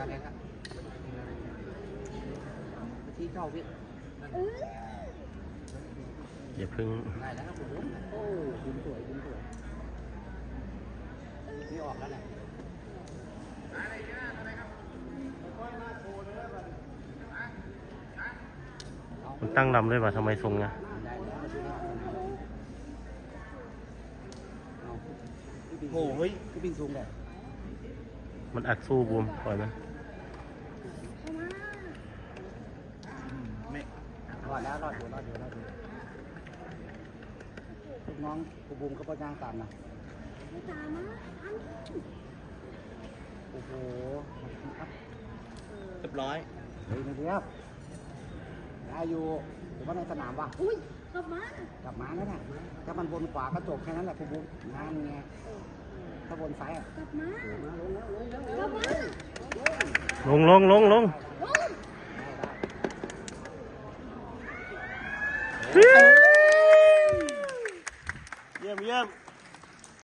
อะไรครับที่เจ้าพี่อย่าพึ่งได้แล้วครับผมโอ้บุญสวยบุญสวยนี่ออกแล้วแหละมันตั้งลำด้วยป่ะทำไมทรงนะโอ้เฮ้ยคือบินสูงเลยมันอักสู้บูมปล่อยไหมรอดแล้วรอดอยู่ลูกน้องกูบูมก็พอย่างตามนะไม่ตามนะโอ้โหครับเรียบร้อยเฮ้ยไม่เรียบได้อยู่ผมว่าในสนามว่ะอุ้ยกลับมาแล้วนะถ้ามันบนขวาก็จบแค่นั้นแหละกูบูมงานไงถ้าบนซ้ายกลับมาลง